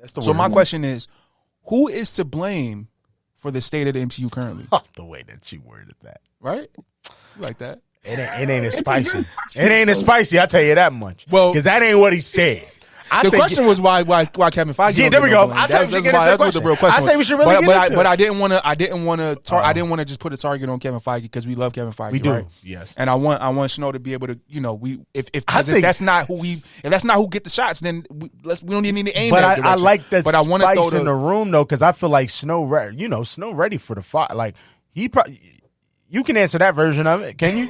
So my question is, who is to blame for the state of the MCU currently? The way that you worded that. Right? You like that? It ain't as spicy. It ain't as spicy, I'll tell you that much. Well, because that ain't what he said. The question was why Kevin Feige? Yeah, there we go. That's what the real question. I say we should really get into it. But I didn't want to just put a target on Kevin Feige because we love Kevin Feige. We do, right? Yes. And I want Snow to be able to, if that's not who get the shots, then we don't even need to aim. But that I like that. But I want to throw in the room though, because I feel like Snow ready for the fight. Like he probably, you can answer that version of it, can you?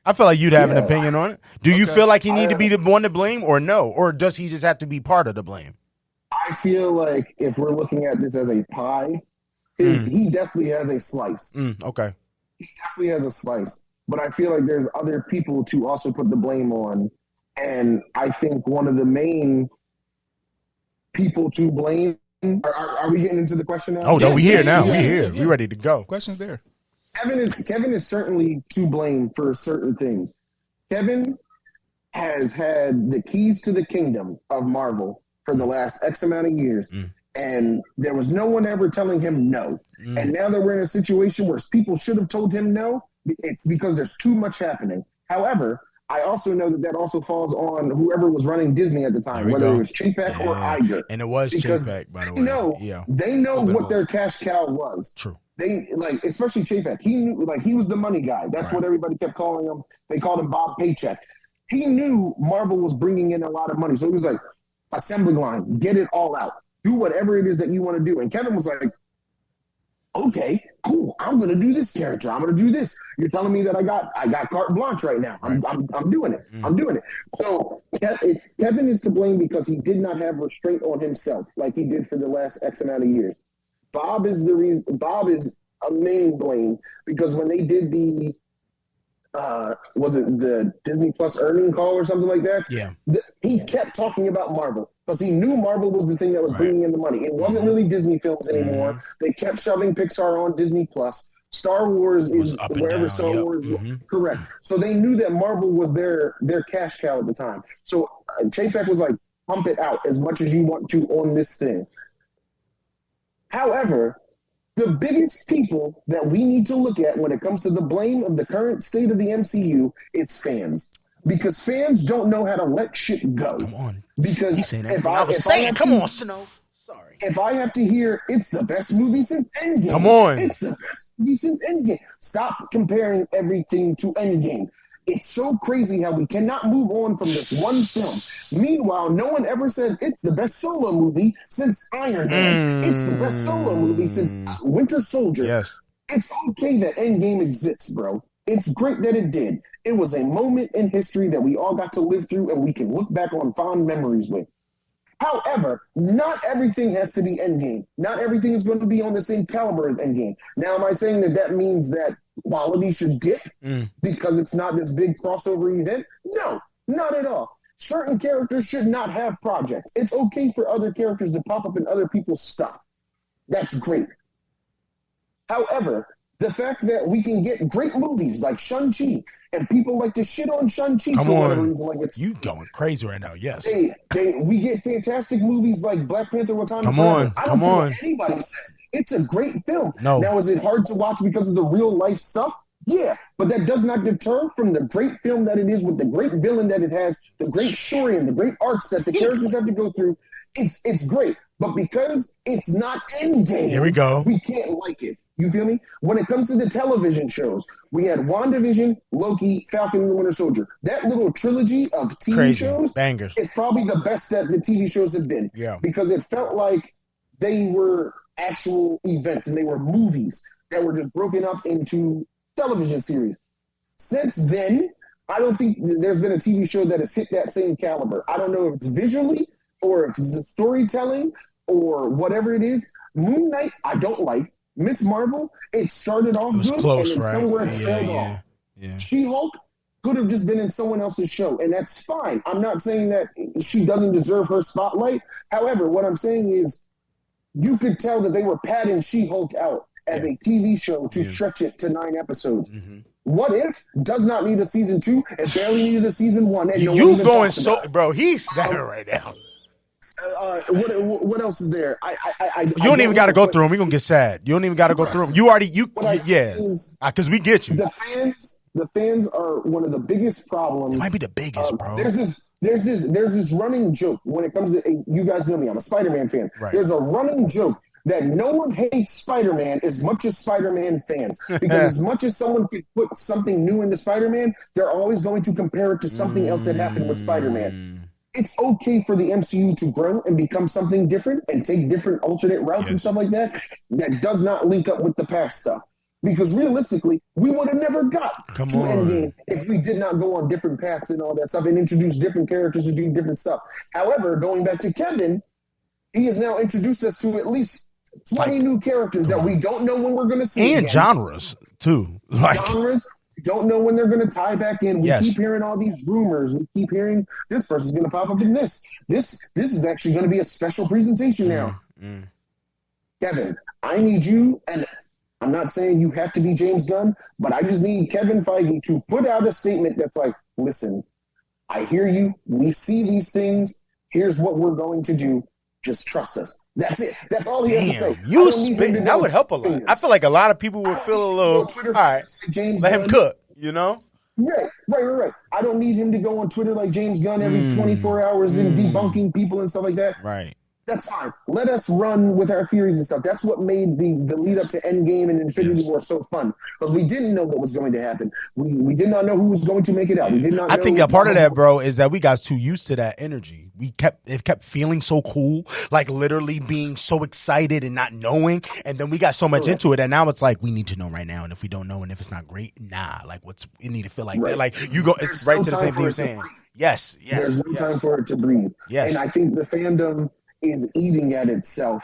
I feel like you'd have an opinion on it. Do you feel like he need to be the one to blame or no? Or does he just have to be part of the blame? I feel like if we're looking at this as a pie, he definitely has a slice. Okay. He definitely has a slice. But I feel like there's other people to also put the blame on. And I think one of the main people to blame, are we getting into the question now? Oh, no, we here now. We here. We ready to go. Questions there. Kevin is certainly to blame for certain things. Kevin has had the keys to the kingdom of Marvel for the last X amount of years, and there was no one ever telling him no. And now that we're in a situation where people should have told him no, it's because there's too much happening. However, I also know that also falls on whoever was running Disney at the time, whether it was Chapek or Iger. And it was Chapek, by the way. They know what their cash cow was. True. They especially Chapek. He knew, he was the money guy. That's what everybody kept calling him. They called him Bob Paycheck. He knew Marvel was bringing in a lot of money, so he was like, assembly line, get it all out, do whatever it is that you want to do. And Kevin was like, okay, cool. I'm gonna do this character. I'm gonna do this. You're telling me that I got carte blanche right now. I'm doing it. I'm doing it. So Kevin is to blame because he did not have restraint on himself like he did for the last X amount of years. Bob is the reason. Bob is a main blame because when they did the was it the Disney Plus earning call or something like that? Yeah. He kept talking about Marvel because he knew Marvel was the thing that was bringing in the money. It wasn't really Disney films anymore. They kept shoving Pixar on Disney Plus. Star Wars is wherever Star Wars correct. So they knew that Marvel was their cash cow at the time. So Chapek was like, pump it out as much as you want to on this thing. However, the biggest people that we need to look at when it comes to the blame of the current state of the MCU, it's fans. Because fans don't know how to let shit go. Come on. Because if I have to hear it's the best movie since Endgame. Come on. It's the best movie since Endgame. Stop comparing everything to Endgame. It's so crazy how we cannot move on from this one film. Meanwhile, no one ever says it's the best solo movie since Iron Man. It's the best solo movie since Winter Soldier. Yes. It's okay that Endgame exists, bro. It's great that it did. It was a moment in history that we all got to live through and we can look back on fond memories with. However, not everything has to be Endgame. Not everything is going to be on the same caliber as Endgame. Now, am I saying that means that quality should dip because it's not this big crossover event? No, not at all. Certain characters should not have projects. It's okay for other characters to pop up in other people's stuff. That's great. However, the fact that we can get great movies like Shang-Chi, and people like to shit on Shang-Chi for whatever reason. Like you going crazy right now, yes. We get fantastic movies like Black Panther, Wakanda Come Forever. on, I don't care what anybody says. It's a great film. No. Now, is it hard to watch because of the real life stuff? Yeah, but that does not deter from the great film that it is with the great villain that it has, the great story and the great arcs that the characters have to go through. It's great. But because it's not Endgame, here we go. We can't like it. You feel me? When it comes to the television shows, we had WandaVision, Loki, Falcon and the Winter Soldier. That little trilogy of TV shows bangers is probably the best that the TV shows have been. Yeah. Because it felt like they were actual events and they were movies that were just broken up into television series. Since then, I don't think there's been a TV show that has hit that same caliber. I don't know if it's visually or if it's storytelling or whatever it is. Moon Knight, I don't like. Miss Marvel, it started off good close, and then somewhere it trailed off. Yeah. She-Hulk could have just been in someone else's show, and that's fine. I'm not saying that she doesn't deserve her spotlight. However, what I'm saying is you could tell that they were padding She-Hulk out as a TV show to stretch it to 9 episodes. What If does not need a season 2 and barely needed a season 1. And you going so, bro, he's better right now. What else is there? You don't even got to go through them. We're gonna get sad. You don't even got to go through them. Because we get you. The fans are one of the biggest problems. It might be the biggest, bro. There's this running joke when it comes to, you guys know me, I'm a Spider-Man fan. Right. There's a running joke that no one hates Spider-Man as much as Spider-Man fans. Because as much as someone could put something new into Spider-Man, they're always going to compare it to something else that happened with Spider-Man. It's okay for the MCU to grow and become something different and take different alternate routes and stuff like that does not link up with the past stuff. Because realistically, we would have never got to Endgame if we did not go on different paths and all that stuff and introduce different characters and do different stuff. However, going back to Kevin, he has now introduced us to at least 20 new characters that we don't know when we're going to see. And genres, too. Genres. We don't know when they're going to tie back in. We keep hearing all these rumors. We keep hearing this person's going to pop up in this. This is actually going to be a special presentation now. Kevin, I need you, and I'm not saying you have to be James Gunn, but I just need Kevin Feige to put out a statement that's like, listen, I hear you. We see these things. Here's what we're going to do. Just trust us. That's it. That's all he has to say. You spitting. That would help a lot. I feel like a lot of people would feel a little, all right, James let Gunn. him cook, you know? Right. I don't need him to go on Twitter like James Gunn every 24 hours and debunking people and stuff like that. Right. That's fine. Let us run with our theories and stuff. That's what made the lead up to Endgame and Infinity War so fun, because we didn't know what was going to happen. We did not know who was going to make it out. We did not. I think a part of that, bro, is that we got too used to that energy. It kept feeling so cool, like literally being so excited and not knowing, and then we got so much into it, and now it's like we need to know right now, and if we don't know, and if it's not great, like it need to feel like that. Like you go, it's right to the same thing you're saying. Yes. There's no time for it to breathe. Yes, and I think the fandom is eating at itself.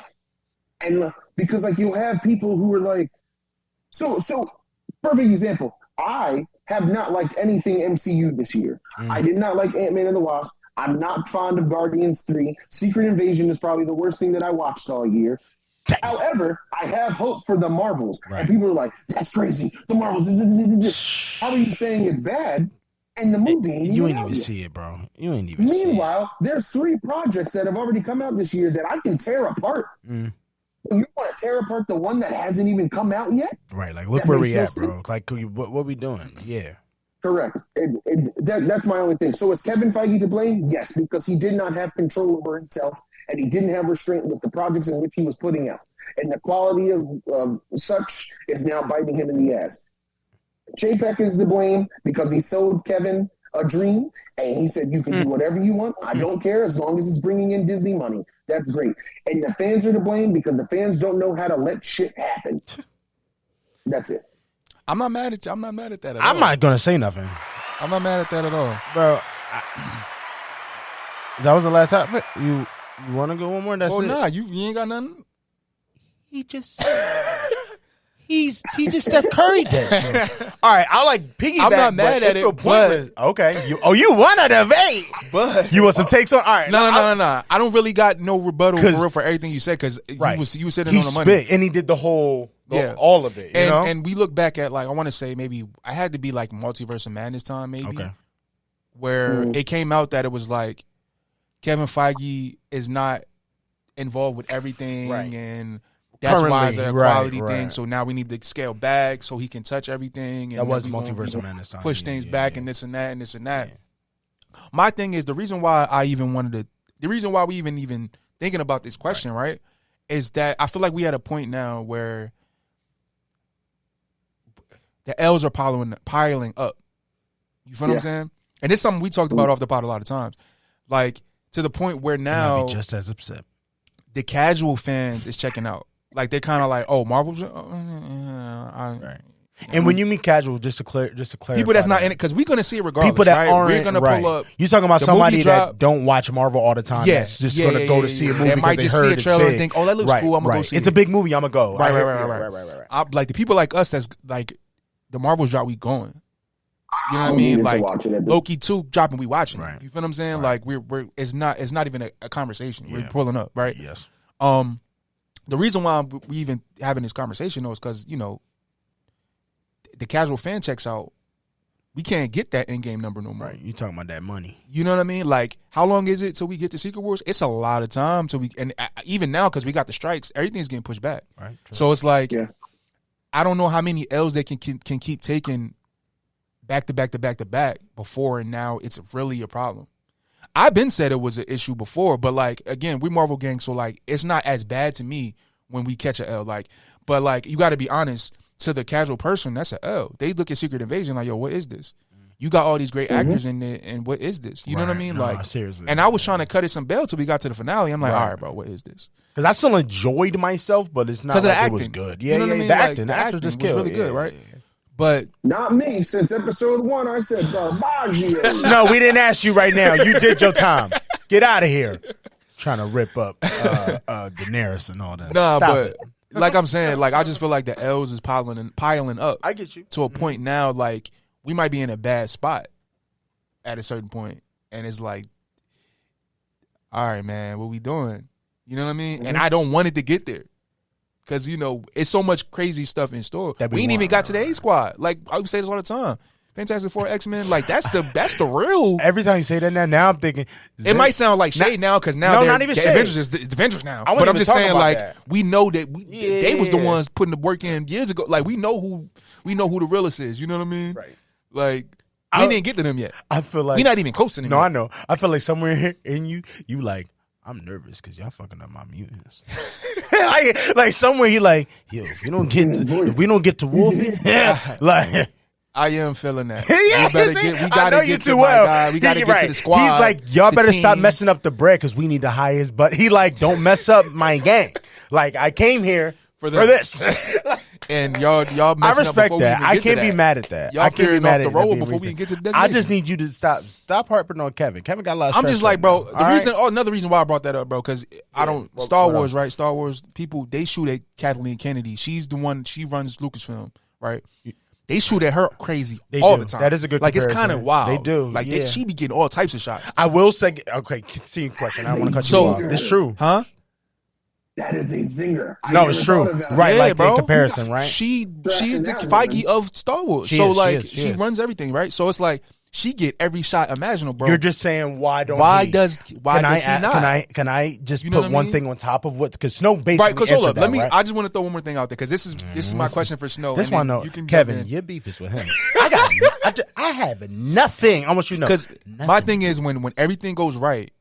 And because like you have people who are like, so perfect example. I have not liked anything MCU this year. I did not like Ant-Man and the Wasp. I'm not fond of Guardians 3. Secret Invasion is probably the worst thing that I watched all year. However, I have hope for the Marvels. Right. And people are like, that's crazy. The Marvels. How are you saying it's bad? And the movie, you ain't even see it, bro. You ain't even see it. Meanwhile, there's 3 projects that have already come out this year that I can tear apart. You want to tear apart the one that hasn't even come out yet? Right. Like, look where we at, bro. Like, what we doing? Yeah. Correct. That's my only thing. So is Kevin Feige to blame? Yes, because he did not have control over himself, and he didn't have restraint with the projects in which he was putting out. And the quality of such is now biting him in the ass. JPEG is to blame because he sold Kevin a dream, and he said, you can do whatever you want. I don't care as long as it's bringing in Disney money. That's great. And the fans are to blame because the fans don't know how to let shit happen. That's it. I'm not mad at that at all. I'm not going to say nothing. I'm not mad at that at all. Bro, that was the last time. You want to go one more? That's it. Nah, you ain't got nothing? He just... He just Steph Curry did. All right, I'll like piggyback. I'm not mad at it, but okay. You want to debate, but you want some takes on? All right, no. I don't really got no rebuttal for real for everything you said because you said it on the money. And he did the whole, all of it. You know? And we look back at like I want to say maybe I had to be like Multiverse of Madness time maybe, where it came out that it was like Kevin Feige is not involved with everything and. That's why it's a quality thing. So now we need to scale back so he can touch everything. And that was Multiverse of Madness time. Push things back and this and that and this and that. Yeah. My thing is the reason why we even thinking about this question, right, is that I feel like we at a point now where the L's are piling up. You feel what I'm saying? And it's something we talked about off the pod a lot of times. Like to the point where now just as upset. The casual fans is checking out. Like they're kind of like, oh, Marvel's. Right. And when you mean casual, just to clarify, people that's not in it because we're gonna see it regardless. People that aren't, we're gonna pull up. You talking about somebody that don't watch Marvel all the time? Yes, that's just gonna go to see a movie that might because just they see heard a trailer and big. think, oh, that looks cool. I'm gonna go see. It's a big movie. I'm gonna go. Right. Like the people like us, that's like the Marvels drop, we going. You know what I mean? Like Loki 2 dropping, we watching. Right. You feel what I'm saying? Like we're it's not even a conversation. We're pulling up, right? Yes. The reason why we even having this conversation though is because, you know, the casual fan checks out we can't get that in-game number no more. Right, you talking about that money. You know what I mean? Like, how long is it till we get to Secret Wars? It's a lot of time till we, and even now, because we got the strikes, everything's getting pushed back. Right. True. So it's like, I don't know how many L's they can keep taking back to back to back to back before, and now it's really a problem. I've been said it was an issue before, but like, again, we Marvel gang, so like, it's not as bad to me when we catch a L. Like, but like, you got to be honest, to the casual person, that's a L. They look at Secret Invasion like, yo, what is this? You got all these great actors in there, and what is this? You know what I mean? No, like, seriously. And I was trying to cut it some bail till we got to the finale. I'm like, all right, bro, what is this? Because I still enjoyed myself, but it's not like it was good. Yeah, you know what I mean? The Like, acting, the acting just was really good, right? Yeah. But not me. Since episode 1, I said Garbaggio. No, we didn't ask you right now. You did your time. Get out of here. Trying to rip up Daenerys and all that. Nah, Stop but it. like I'm saying, like I just feel like the L's is piling up. I get you. To a point now, like we might be in a bad spot at a certain point, and it's like, all right, man, what we doing? You know what I mean? And I don't want it to get there. Because, you know, it's so much crazy stuff in store. We ain't even got to the A-Squad. Like, I would say this all the time. Fantastic Four, X-Men, like, that's the real. Every time you say that now I'm thinking. It might sound like shade now, because now not even shade. Avengers is the Avengers now. But I'm just saying, like, we know that they was the ones putting the work in years ago. Like, we know who the realest is. You know what I mean? Right. Like, we didn't get to them yet. I feel like. We're not even close to them No, yet. I know. I feel like somewhere in you like, I'm nervous because y'all fucking up my mutants. like somewhere you like, yo, if we don't get to Wolfie, like I am feeling that. Yeah, we gotta get to my guy. We gotta get to the squad. He's like, y'all better team. stop messing up the bread because we need the highest. But he like, don't mess up my gang. Like I came here for this. And y'all messing I respect up that. I can't be mad at that. Y'all I can't be mad off at the road that before we can get to the I destination. just need you to stop harping on Kevin. Kevin got a lot of I'm stress just like, right bro, now. another reason why I brought that up, bro, because Star Wars, right? Star Wars people, they shoot at Kathleen Kennedy. She's the one, she runs Lucasfilm, right? They shoot at her crazy all the time. That is a good like comparison. it's kind of wild. They do. Like yeah. she be getting all types of shots. I will say, okay, see question. I don't want to cut you off. It's true. Huh? That is a zinger. No, it's true. Right, yeah, like bro. in comparison, right? She's the Feige of Star Wars. She runs everything, right? So it's like she get every shot imaginable, bro. You're just saying why does he not? Can I just put one thing on top of what? Because Snow basically right. Because hold up, right? I just want to throw one more thing out there because this is my question for Snow. This one, no, Kevin, your beef is with him. I have nothing. I want you to know because my thing is when everything goes right.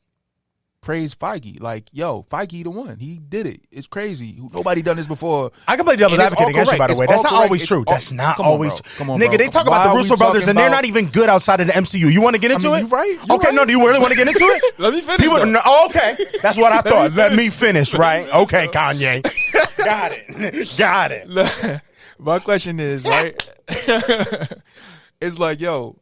Praise Feige. Like, yo, Feige the one. He did it. It's crazy. Nobody done this before. I can play devil's advocate against you, by the way. That's not always true. That's not always true. Come on, nigga, they talk about the Russo brothers, and they're not even good outside of the MCU. You want to get into it? You right. Okay, no, do you really want to get into it? Let me finish. No, okay. That's what I thought. Let me finish, right? Okay, Kanye. Got it. My question is, right? It's like, yo,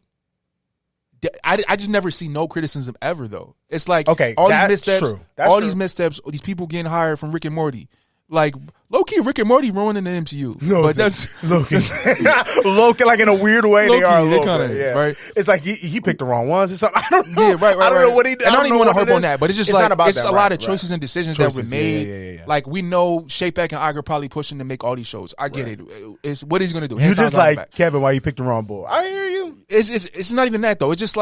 I just never see no criticism ever though. It's like all these missteps, these missteps, these people getting hired from Rick and Morty. Like low key, Rick and Morty ruining the MCU. No, but that's Loki, like in a weird way. Low-key, they are they kinda, right? It's like he picked the wrong ones or something. I don't know. Yeah, right. I don't know what he did. And I don't even want to harp on that, but it's just like it's a lot of choices and decisions that were made. Yeah. Like we know Shapek and Iger probably pushing to make all these shows. I get it. It's what he's gonna do. You just like Kevin, why you picked the wrong boy? I hear you. It's not even that though. It's just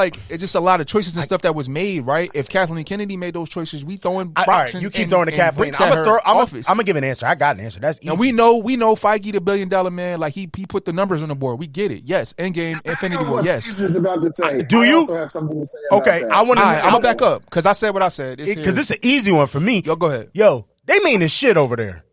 a lot of choices and stuff that was made, right? If Kathleen Kennedy made those choices, we throwing rocks you keep throwing the Kathleen. I'm gonna give an answer. I got an answer. That's easy. And we know Feige the $1 billion man. Like he put the numbers on the board. We get it. Yes. Endgame, Infinity War. Yes. Cesar's about to say. Do you? I also have something to say about okay. that. I want to. I'm gonna back up because I said what I said. Because this is an easy one for me. Yo, go ahead. Yo, they mean this shit over there.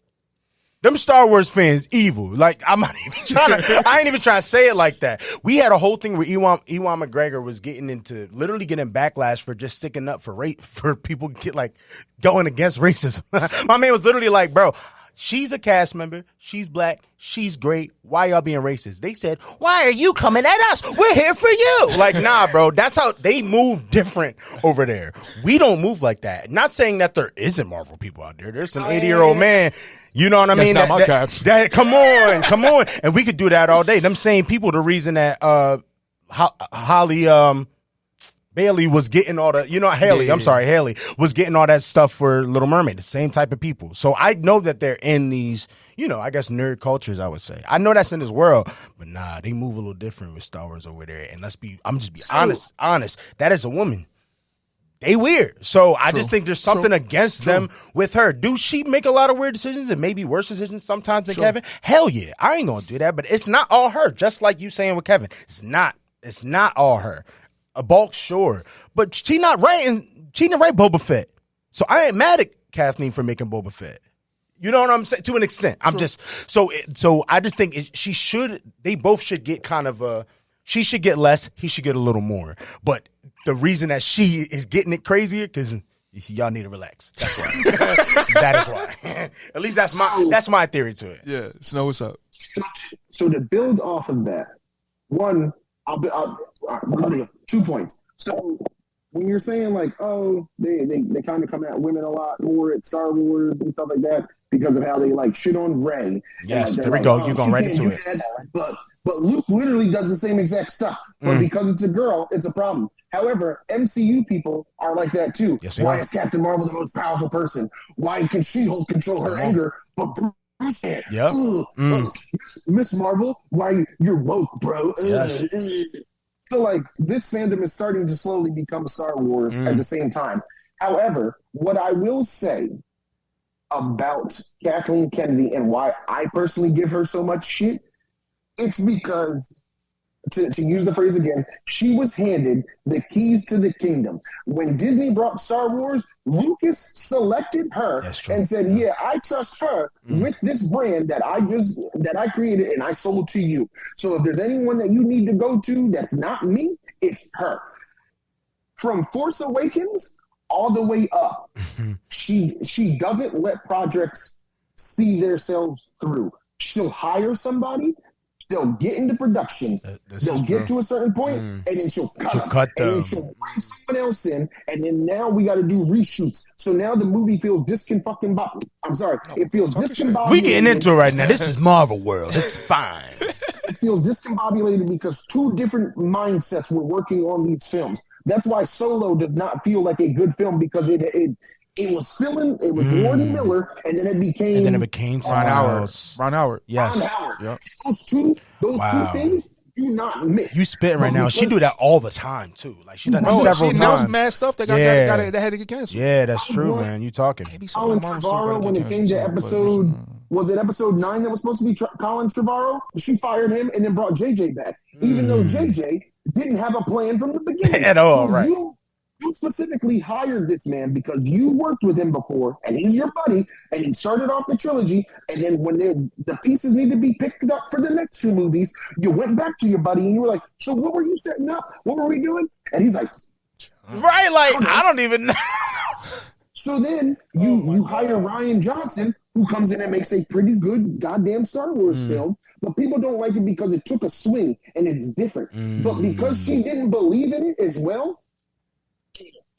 Them Star Wars fans evil. Like I ain't even trying to say it like that. We had a whole thing where Ewan McGregor was getting backlash for just sticking up for people going against racism. My man was literally like, bro, she's a cast member. She's black. She's great. Why y'all being racist? They said, why are you coming at us? We're here for you. Like, nah, bro. That's how they move different over there. We don't move like that. Not saying that there isn't Marvel people out there. There's some 80-year-old man. You know what I mean? That's not my cap. Come on. And we could do that all day. Them same people, the reason that Holly, Bailey was getting all the, Haley, Haley was getting all that stuff for Little Mermaid, the same type of people. So I know that they're in these, I guess nerd cultures, I would say. I know that's in this world, but nah, they move a little different with Star Wars over there. And I'm just be honest. That is a woman. They weird. So I just think there's something against them with her. Do she make a lot of weird decisions and maybe worse decisions sometimes than Kevin? Hell yeah. I ain't gonna do that, but it's not all her. Just like you saying with Kevin. It's not all her. A bulk, sure. But she didn't write Boba Fett. So I ain't mad at Kathleen for making Boba Fett. You know what I'm saying? To an extent. I'm just so I just think they both should get kind of she should get less, he should get a little more. But the reason that she is getting it crazier, because y'all need to relax. That's why. That is why. At least that's my theory to it. Yeah. Snow, what's up? So to build off of that, one, I'll 2 points. So when you're saying like, oh, they kind of come at women a lot more at Star Wars and stuff like that because of how they like shit on Rey. Yes, there we go. You're going right into it. But Luke literally does the same exact stuff. But because it's a girl, it's a problem. However, MCU people are like that too. Yes, why is Captain Marvel the most powerful person? Why can She-Hulk control her anger, but Bruce can't? Yeah. Miss Marvel, why you're woke, bro? Yes. So like this fandom is starting to slowly become Star Wars at the same time. However, what I will say about Kathleen Kennedy and why I personally give her so much shit, it's because, to use the phrase again, she was handed the keys to the kingdom. When Disney brought Star Wars, Lucas selected her and said, yeah, I trust her with this brand that I created and I sold to you. So if there's anyone that you need to go to that's not me, it's her. From Force Awakens all the way up, she doesn't let projects see themselves through. She'll hire somebody, they'll get into production, they'll get to a certain point, and then she'll cut them. And then she'll bring someone else in, and then now we got to do reshoots. So now the movie feels discombobulated. It feels discombobulated. We getting into it right now. This is Marvel world. It's fine. It feels discombobulated because two different mindsets were working on these films. That's why Solo does not feel like a good film, because it was Lord and Miller, and then it became Ron Howard. Yes. Ron Howard. Yep. Those two things do not mix. You spitting right now. She do that all the time too. Like she done it several times. She announced mad stuff that had to get canceled. Yeah, that's true, man. You talking? Colin Trevorrow, when it came to episode 9 that was supposed to be Colin Trevorrow? She fired him and then brought JJ back, even though JJ didn't have a plan from the beginning at all. So right. You specifically hired this man because you worked with him before, and he's your buddy, and he started off the trilogy, and then when the pieces need to be picked up for the next two movies, you went back to your buddy, and you were like, so what were you setting up? What were we doing? And he's like, right, like, I don't even know. So then you hire Rian Johnson, who comes in and makes a pretty good goddamn Star Wars film, but people don't like it because it took a swing, and it's different. But because she didn't believe in it as well,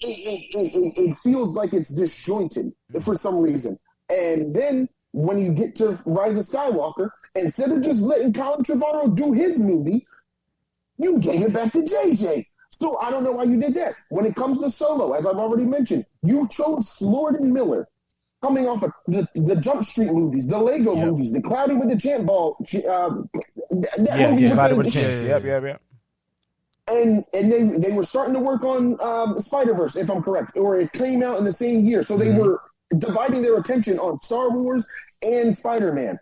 it feels like it's disjointed for some reason. And then when you get to Rise of Skywalker, instead of just letting Colin Trevorrow do his movie, you gave it back to JJ. So I don't know why you did that. When it comes to Solo, as I've already mentioned, you chose Lord and Miller, coming off of the Jump Street movies, the Lego movies, the Cloudy with the Chance ball. Cloudy with the Chance. Yep. And they were starting to work on Spider-Verse, if I'm correct, or it came out in the same year. So they were dividing their attention on Star Wars and Spider-Man.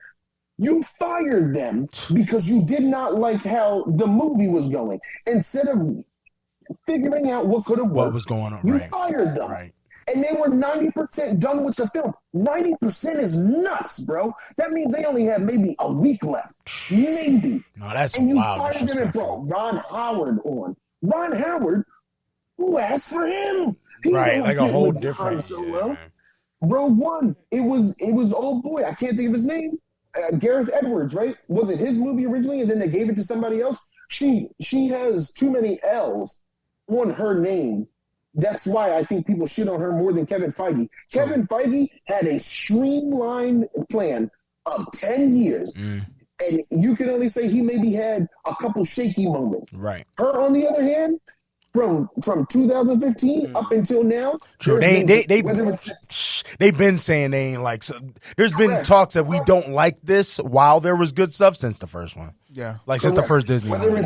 You fired them because you did not like how the movie was going. Instead of figuring out what could have worked, what was going on, you fired them. Right. And they were 90% done with the film. 90% is nuts, bro. That means they only have maybe a week left. Maybe. No, that's and you wild. fired them and brought Ron Howard on. Ron Howard, who asked for him? He like a whole different. Rogue One, it was old boy. I can't think of his name. Gareth Edwards, right? Was it his movie originally, and then they gave it to somebody else? She has too many L's on her name. That's why I think people shit on her more than Kevin Feige. Kevin Feige had a streamlined plan of 10 years. And you can only say he maybe had a couple shaky moments. Right. Her, on the other hand, from 2015 up until now. True. They've been saying they ain't like. So, there's been talks that we don't like this while there was good stuff since the first one. Yeah, like since the first Disney. Whether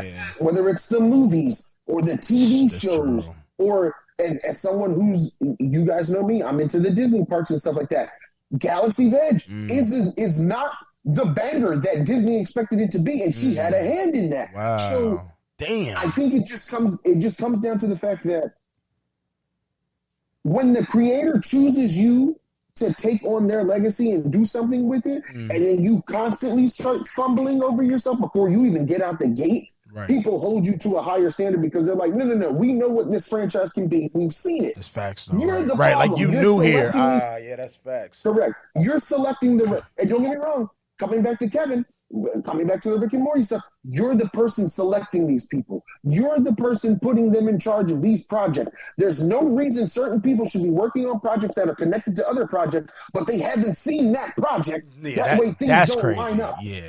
it's the movies or the TV shows, true. Or and as someone who's, you guys know me, I'm into the Disney parks and stuff like that. Galaxy's Edge is not the banger that Disney expected it to be, and she had a hand in that. Wow. So damn, I think it just comes down to the fact that when the creator chooses you to take on their legacy and do something with it, and then you constantly start fumbling over yourself before you even get out the gate, people hold you to a higher standard because they're like, no, we know what this franchise can be. We've seen it. That's facts, though. You're the right, problem. like you You're knew here. yeah, that's facts. Correct. You're selecting and don't get me wrong, coming back to Kevin, coming back to the Rick and Morty stuff, you're the person selecting these people. You're the person putting them in charge of these projects. There's no reason certain people should be working on projects that are connected to other projects, but they haven't seen that project. Yeah, that way things don't crazy. line up. Yeah.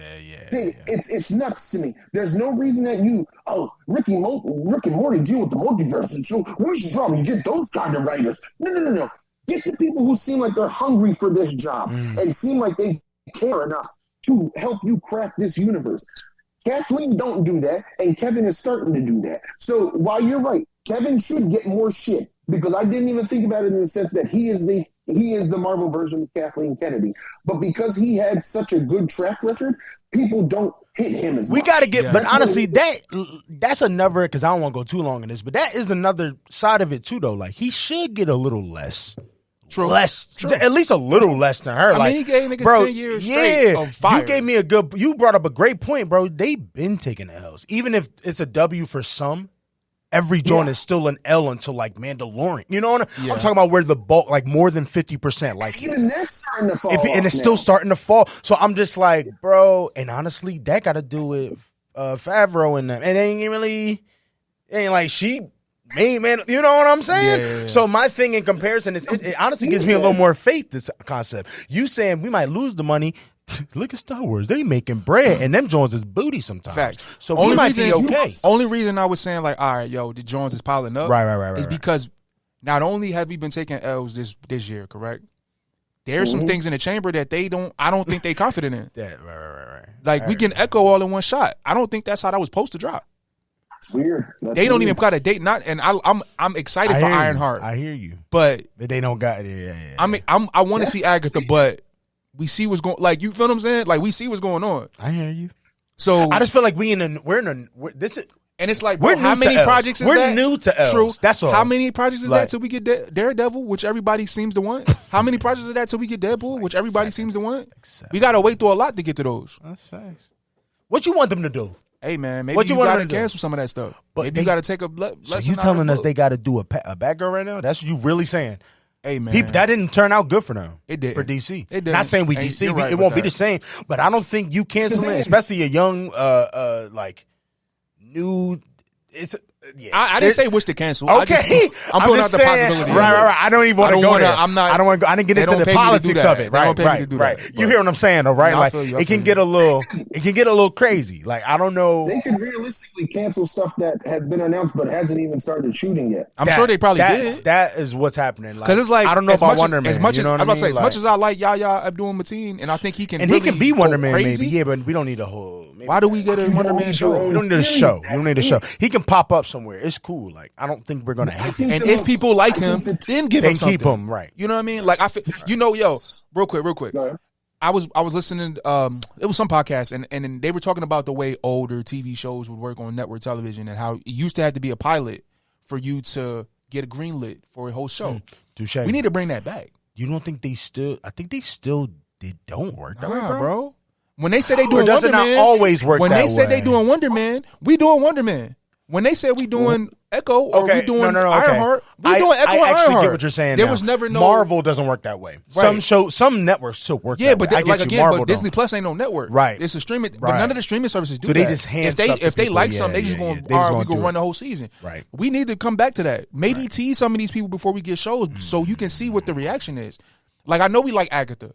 It's nuts to me. There's no reason that Rick and Morty deal with the multiverse, and so we should probably get those kind of writers. No. Get the people who seem like they're hungry for this job and seem like they care enough to help you craft this universe. Kathleen don't do that, and Kevin is starting to do that. So while you're right, Kevin should get more shit, because I didn't even think about it in the sense that he is the Marvel version of Kathleen Kennedy. But because he had such a good track record, people don't hit him as much. We got to get, but honestly, that's another, because I don't want to go too long in this, but that is another side of it too, though. Like, he should get a little less. True. At least a little less than her. I mean, he gave niggas 10 years straight of fire. You brought up a great point, bro. They've been taking the L's. Even if it's a W for some, every joint is still an L until like Mandalorian. You know what I'm talking about, where the bulk, like more than 50%. Like, even that's starting to fall and it's still starting to fall. So I'm just like, bro, and honestly, that got to do with Favreau and them. It ain't like she man, you know what I'm saying? Yeah. So my thing in comparison is, it honestly gives me a little more faith, this concept. You saying we might lose the money. Look at Star Wars. They making bread, and them Jones is booty sometimes. Facts. So we might be okay. Only reason I was saying, like, all right, yo, the Jones is piling up. Right. Is because not only have we been taking L's this year, correct? There's some things in the chamber that I don't think they confident in. Yeah, right. Like, we can echo all in one shot. I don't think that's how that was supposed to drop. It's weird. They don't even got a date. I'm excited for Ironheart. I hear you, but they don't got it. Yeah. I mean, I want to see Agatha, but we see what's going. Like, you feel what I'm saying? Like, we see what's going on. I hear you. So I just feel like we're this is. And it's like, bro, how many projects is that? We're new to L's. True. That's all. How many projects is that till we get Daredevil, which everybody seems to want? How many projects is that till we get Deadpool, which everybody seems to want? We got to wait through a lot to get to those. That's facts. What you want them to do? Hey, man, maybe you got to cancel some of that stuff. But maybe you got to take a lesson. So you telling us they got to do a bad girl right now? That's what you really saying? Hey, man. That didn't turn out good for them. It did. For DC. It did. Not saying we DC. It won't be the same. But I don't think you canceling, especially a young, like, new... I didn't say wish to cancel. Okay, I'm putting out the possibility. Right. I don't even want to go there. I didn't get into the politics of it. Right. You hear what I'm saying, though, right? Like, it can get a little crazy. Like, I don't know. They could realistically cancel stuff that has been announced but hasn't even started shooting yet. I'm sure they probably did. That is what's happening. Because it's like, I don't know about Wonder Man. As much as as much as I like Yahya Abdul-Mateen, and I think he can, and really he can be Wonder Man, crazy, maybe. Yeah, but we don't need a whole. Why do we get a Wonder Man show? We don't need a show. We don't need a show. He can pop up somewhere. It's cool. Like, I don't think we're gonna hate him. And if people like him, then give him something. Keep him, right. You know what I mean? Like, I feel, real quick. I was listening. It was some podcast, and they were talking about the way older TV shows would work on network television, and how it used to have to be a pilot for you to get a greenlit for a whole show. Touche. We need to bring that back. You don't think they still? I think they don't work that way, bro. When they say they doing Wonder Man, always work. When that they way. say they doing Wonder Man, we doing Wonder Man. When they say we doing Echo or we doing Ironheart, we doing Echo and Ironheart. I actually get what you're saying. There was never no Marvel doesn't work that way. Right. Some networks still work. Yeah, that but way. but Disney Plus ain't no network. Right. It's a streaming. But none of the streaming services do that. They just hand if they like something, they just going. All right, we gonna run the whole season. Right. We need to come back to that. Maybe tease some of these people before we get shows, so you can see what the reaction is. Like, I know we like Agatha.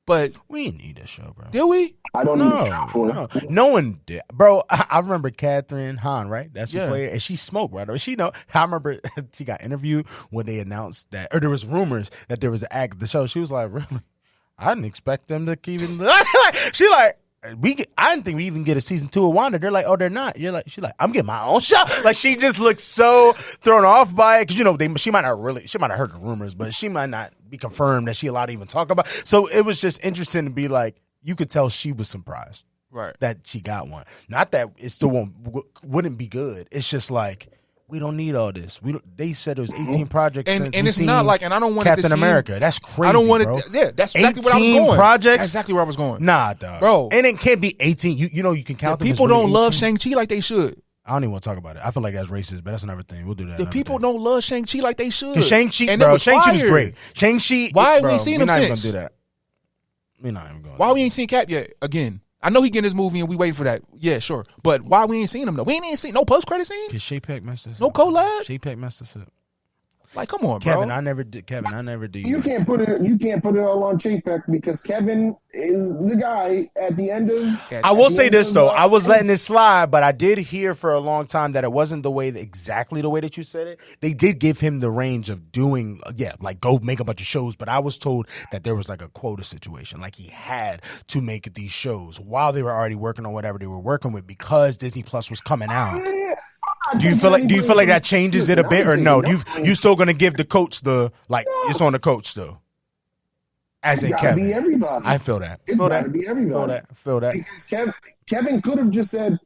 But we didn't need that show, bro. did we? I don't know. No one did, bro. I remember Catherine Hahn, right? That's the Yeah. player, and she smoked, right? She know. I remember she got interviewed when they announced that, or there was rumors that there was an act of the show. She was like, "Really? I didn't expect them to even." She like. I didn't think we even get a season 2 of Wanda. They're like, oh, they're not. You're like, she's like, I'm getting my own show. Like, she just looks so thrown off by it because she might have heard the rumors, but she might not be confirmed that she allowed to even talk about. So it was just interesting to be like, you could tell she was surprised, right, that she got one. Not that it still wouldn't be good. It's just like, we don't need all this. They said it was 18 projects, and it's not like, and I don't want Captain it to America. That's crazy. I don't want bro. it. Yeah, that's exactly where I was 18 going. projects. That's exactly where I was going. Nah, dog, bro. And it can't be 18. You can count them. People don't love Shang-Chi like they should. I don't even want to talk about it. I feel like that's racist, but that's another thing. We'll do that. The people don't love Shang-Chi like they should. Shang-Chi, bro. Shang-Chi was great. Shang-Chi. Why we ain't seen him since? We're not even gonna do that. We're not even going. Why we ain't seen Cap yet? Again, I know he getting his movie and we waiting for that. Yeah, sure. But why we ain't seen him though? We ain't even seen no post-credit scene. Because Shapek messed us up. No collab. Shapek messed us up. Like, come on, Kevin, bro. I never did. Kevin, I never did. You can't put it all on Chapek because Kevin is the guy at the end of. I will say this though, I was letting it slide, but I did hear for a long time that it wasn't exactly the way that you said it. They did give him the range of doing, like go make a bunch of shows, but I was told that there was like a quota situation, like he had to make these shows while they were already working on whatever they were working with because Disney Plus was coming out. Do you feel like that changes it a bit, or no? You still gonna give the coach it's on the coach still? As in Kevin, be everybody. I feel that. It's gotta be everybody. Feel that. Because Kevin could have just said,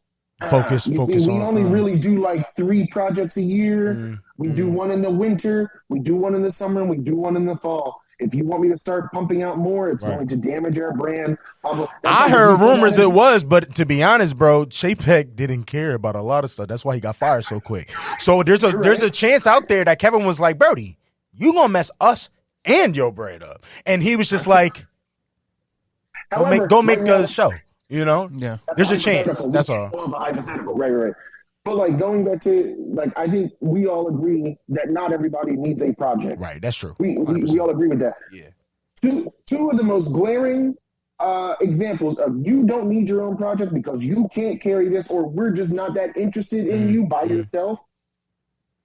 focus we on. only really do like 3 projects a year. We do one in the winter, we do one in the summer, and we do one in the fall. If you want me to start pumping out more, it's going to damage our brand. I heard rumors it was, but to be honest, bro, Chapek didn't care about a lot of stuff. That's why he got fired so quick. So there's a chance out there that Kevin was like, Brody, you gonna mess us and your bread up. And he was just like, go make a show. You know? Yeah. There's a chance. That's all. Hypothetical. Right. But like going back to I think we all agree that not everybody needs a project. Right, that's true. We all agree with that. Yeah. Two of the most glaring examples of you don't need your own project because you can't carry this, or we're just not that interested in you by yourself.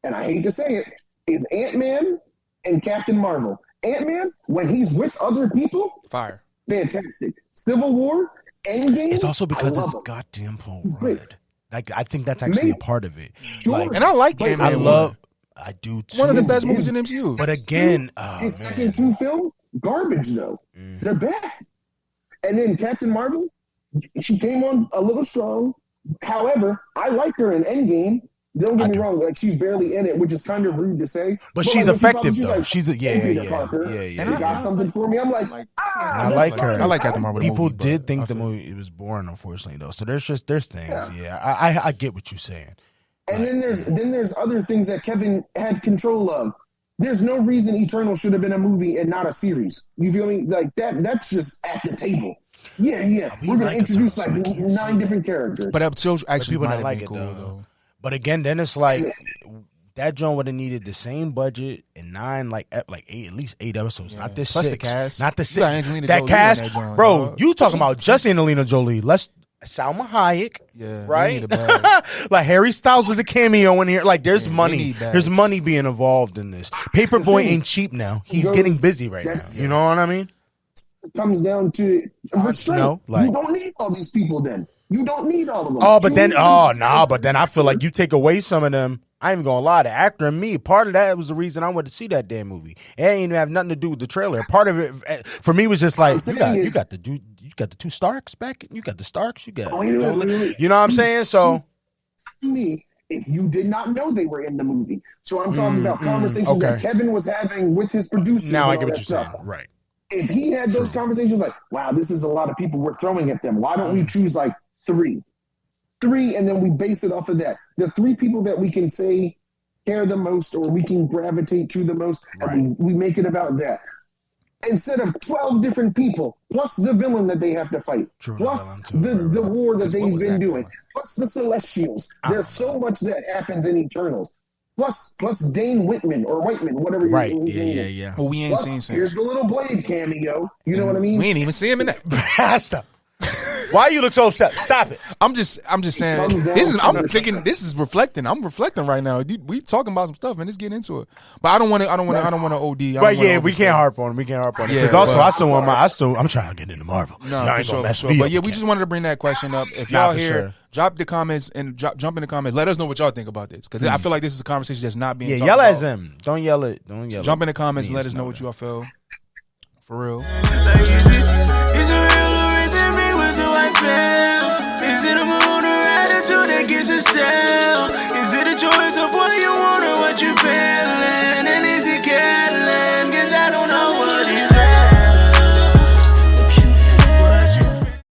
And I hate to say it, is Ant-Man and Captain Marvel. Ant-Man, when he's with other people, fire, fantastic. Civil War, Endgame. It's also because it's goddamn Paul Rudd. Like, I think that's actually a part of it. Sure. And I like Ant-Man. I do too. One of the best movies in MCU. But again, his second 2 films, garbage though. They're bad. And then Captain Marvel, she came on a little strong. However, I like her in Endgame. Don't get me wrong, like she's barely in it, which is kind of rude to say. But she's effective though. Like, she's yeah. And I got something for me. I'm like, I like her. I like Captain Marvel. People did think the movie it was boring, unfortunately though. So there's things. Yeah, I get what you're saying. And then there's other things that Kevin had control of. There's no reason Eternal should have been a movie and not a series. You feel me? Like that's just at the table. Yeah. We're gonna introduce like 9 different characters. But that still actually people might don't have like been it cool though. But again, then it's like that joint would have needed the same budget and 9 at least 8 episodes. Not this Plus 6. the cast. Not the 6. That Jolie cast, bro. You talking about just Angelina Jolie? Salma Hayek, right? Like Harry Styles was a cameo in here. Like there's money. There's money being involved in this. Paperboy ain't cheap now. He's getting busy right now. You know what I mean? It comes down to restraint. You don't need all these people then. You don't need all of them. But then I feel like you take away some of them. I ain't even gonna lie, the actor and me, part of that was the reason I went to see that damn movie. It ain't even have nothing to do with the trailer. Part of it for me was just like you got the 2 Starks back. You got the Starks. You got you know what I'm saying? So me, if you did not know they were in the movie. So I'm talking about conversations that Kevin was having with his producers. Now I get what you're saying. Right. If he had those conversations like, wow, this is a lot of people we're throwing at them. Why don't we choose like 3, and then we base it off of that. The 3 people that we can say care the most or we can gravitate to the most, and we make it about that. Instead of 12 different people, plus the villain that they have to fight, plus the war that they've been doing, plus the Celestials. There's so much that happens in Eternals. Plus Dane Whitman or Whiteman, whatever Right. his name is. Yeah. Well, we ain't Plus, seen since. here's the little Blade cameo. You know what I mean? We ain't even see him in that. Stop. Why you look so upset? Stop it. I'm just saying. I'm thinking. This is reflecting. I'm reflecting right now. We talking about some stuff and let's get into it. But I don't want to. I don't want to OD. Right? Yeah, we can't harp on it. Yeah, Because also, I'm trying to get into Marvel. No, y'all for ain't sure, gonna mess for me sure. up But yeah, we again. just wanted to bring that question up. If y'all for here, sure. drop the comments and jump in the comments. Let us know what y'all think about this because I feel like this is a conversation that's not being. Yeah, talked yell about. at them. Don't yell it. Don't yell. Jump in the comments and let us know what y'all feel. For real.